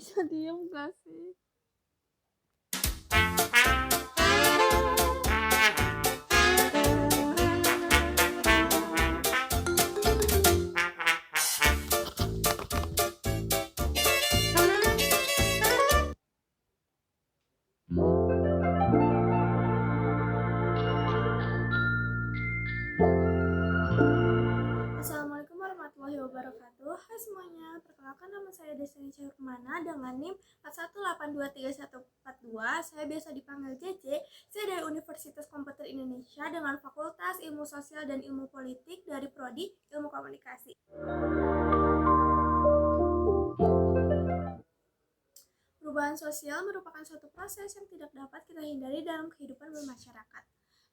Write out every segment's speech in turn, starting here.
Bisa diem gak sih? Assalamualaikum warahmatullahi wabarakatuh. Hai semuanya, perkenalkan nama saya Destiny Cahyurmana dengan NIM 418231142. Saya biasa dipanggil JJ. Saya dari Universitas Komputer Indonesia dengan Fakultas Ilmu Sosial dan Ilmu Politik dari Prodi Ilmu Komunikasi. Perubahan sosial merupakan suatu proses yang tidak dapat kita hindari dalam kehidupan bermasyarakat.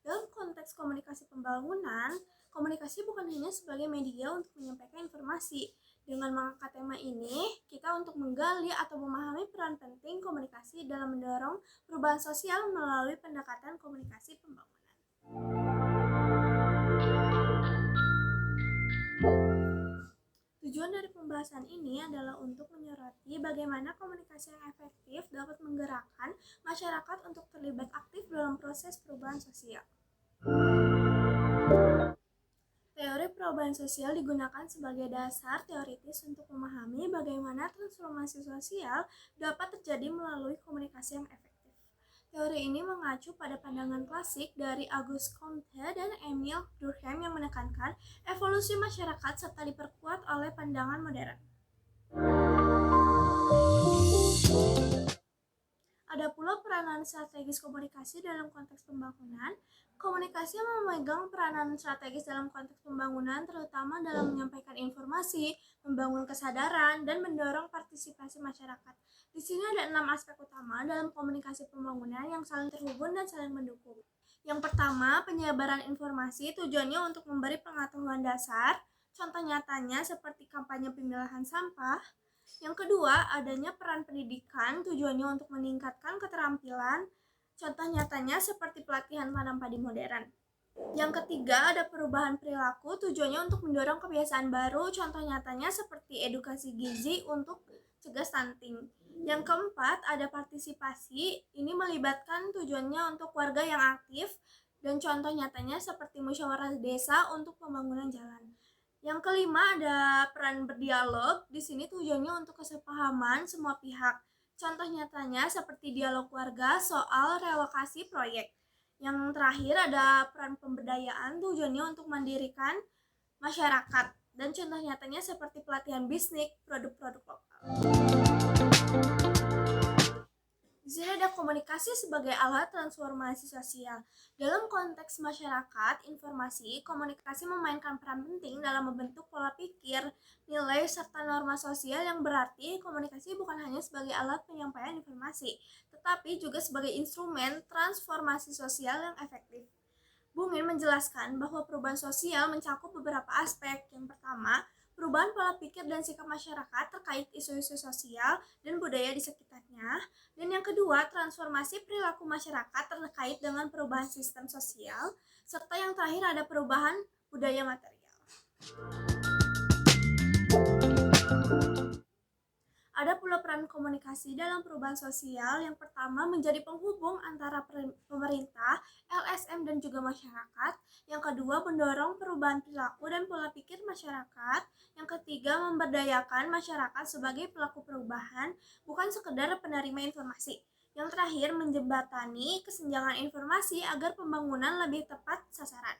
Dalam konteks komunikasi pembangunan, komunikasi bukan hanya sebagai media untuk menyampaikan informasi. Dengan mengangkat tema ini, kita untuk menggali atau memahami peran penting komunikasi dalam mendorong perubahan sosial melalui pendekatan komunikasi pembangunan. Tujuan dari pembahasan ini adalah untuk menyoroti bagaimana komunikasi yang efektif dapat menggerakkan masyarakat untuk terlibat aktif dalam proses perubahan sosial. Teori perubahan sosial digunakan sebagai dasar teoritis untuk memahami bagaimana transformasi sosial dapat terjadi melalui komunikasi yang efektif. Teori ini mengacu pada pandangan klasik dari Auguste Comte dan Emile Durkheim yang menekankan evolusi masyarakat serta diperkuat oleh pandangan modern. Ada pula peranan strategis komunikasi dalam konteks pembangunan. Komunikasi memegang peranan strategis dalam konteks pembangunan, terutama dalam menyampaikan informasi, membangun kesadaran, dan mendorong partisipasi masyarakat. Di sini ada 6 aspek utama dalam komunikasi pembangunan yang saling terhubung dan saling mendukung. Yang pertama, penyebaran informasi tujuannya untuk memberi pengetahuan dasar, contoh nyatanya seperti kampanye pemilahan sampah. Yang kedua, adanya peran pendidikan tujuannya untuk meningkatkan keterampilan, contoh nyatanya seperti pelatihan tanam padi modern. Yang ketiga, ada perubahan perilaku tujuannya untuk mendorong kebiasaan baru, contoh nyatanya seperti edukasi gizi untuk cegah stunting. Yang keempat, ada partisipasi, ini melibatkan tujuannya untuk warga yang aktif, dan contoh nyatanya seperti musyawarah desa untuk pembangunan jalan. Yang kelima, ada peran berdialog. Di sini tujuannya untuk kesepahaman semua pihak. Contoh nyatanya seperti dialog warga soal relokasi proyek. Yang terakhir, ada peran pemberdayaan. Tujuannya untuk mendirikan masyarakat. Dan contoh nyatanya seperti pelatihan bisnis produk-produk lokal. Di sini ada komunikasi sebagai alat transformasi sosial. Dalam konteks masyarakat, informasi, komunikasi memainkan peran penting dalam membentuk pola pikir, nilai, serta norma sosial yang berarti komunikasi bukan hanya sebagai alat penyampaian informasi, tetapi juga sebagai instrumen transformasi sosial yang efektif. Bung Min menjelaskan bahwa perubahan sosial mencakup beberapa aspek. Yang pertama, perubahan pola pikir dan sikap masyarakat terkait isu-isu sosial dan budaya di sekitarnya. Dan yang kedua, transformasi perilaku masyarakat terkait dengan perubahan sistem sosial. Serta yang terakhir ada perubahan budaya material. Ada pula peran komunikasi dalam perubahan sosial. Yang pertama, menjadi penghubung antara pemerintah, LSM, dan juga masyarakat. Yang kedua, mendorong perubahan perilaku dan pola pikir masyarakat. Yang ketiga, memberdayakan masyarakat sebagai pelaku perubahan, bukan sekedar penerima informasi. Yang terakhir, menjembatani kesenjangan informasi agar pembangunan lebih tepat sasaran.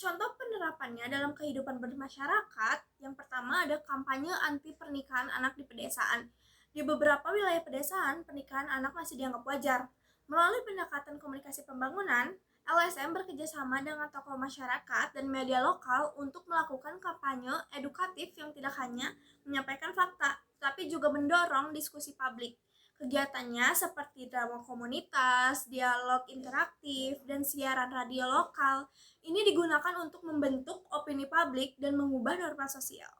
Contoh penerapannya dalam kehidupan bermasyarakat, yang pertama ada kampanye anti pernikahan anak di pedesaan. Di beberapa wilayah pedesaan, pernikahan anak masih dianggap wajar. Melalui pendekatan komunikasi pembangunan, LSM bekerjasama dengan tokoh masyarakat dan media lokal untuk melakukan kampanye edukatif yang tidak hanya menyampaikan fakta, tapi juga mendorong diskusi publik. Kegiatannya seperti drama komunitas, dialog interaktif, dan siaran radio lokal ini digunakan untuk membentuk opini publik dan mengubah norma sosial.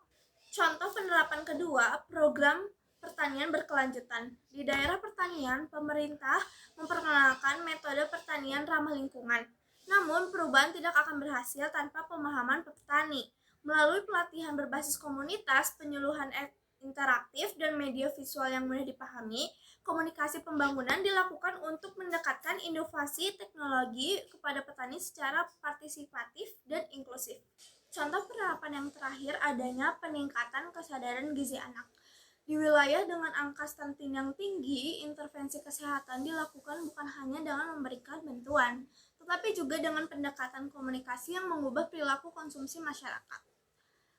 Contoh penerapan kedua, program pertanian berkelanjutan. Di daerah pertanian, pemerintah memperkenalkan metode pertanian ramah lingkungan. Namun, perubahan tidak akan berhasil tanpa pemahaman petani. Melalui pelatihan berbasis komunitas, penyuluhan interaktif, dan media visual yang mudah dipahami, komunikasi pembangunan dilakukan untuk mendekatkan inovasi teknologi kepada petani secara partisipatif dan inklusif. Contoh penerapan yang terakhir adanya peningkatan kesadaran gizi anak. Di wilayah dengan angka stunting yang tinggi, intervensi kesehatan dilakukan bukan hanya dengan memberikan bantuan, tetapi juga dengan pendekatan komunikasi yang mengubah perilaku konsumsi masyarakat.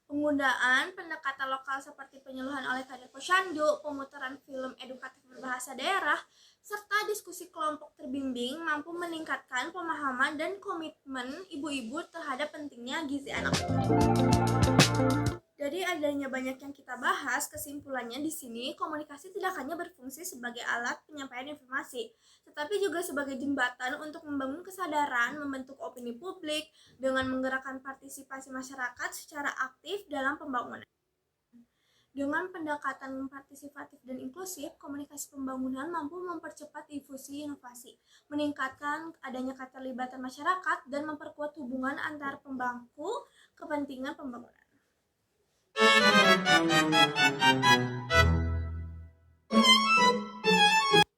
Penggunaan pendekatan lokal seperti penyuluhan oleh Kadin Posyandu, pemutaran film edukatif berbahasa daerah, serta diskusi kelompok terbimbing mampu meningkatkan pemahaman dan komitmen ibu-ibu terhadap pentingnya gizi anak. Dari adanya banyak yang kita bahas, kesimpulannya di sini komunikasi tidak hanya berfungsi sebagai alat penyampaian informasi, tetapi juga sebagai jembatan untuk membangun kesadaran, membentuk opini publik, dengan menggerakkan partisipasi masyarakat secara aktif dalam pembangunan. Dengan pendekatan partisipatif dan inklusif, komunikasi pembangunan mampu mempercepat difusi inovasi, meningkatkan adanya keterlibatan masyarakat, dan memperkuat hubungan antar pemangku kepentingan pembangunan.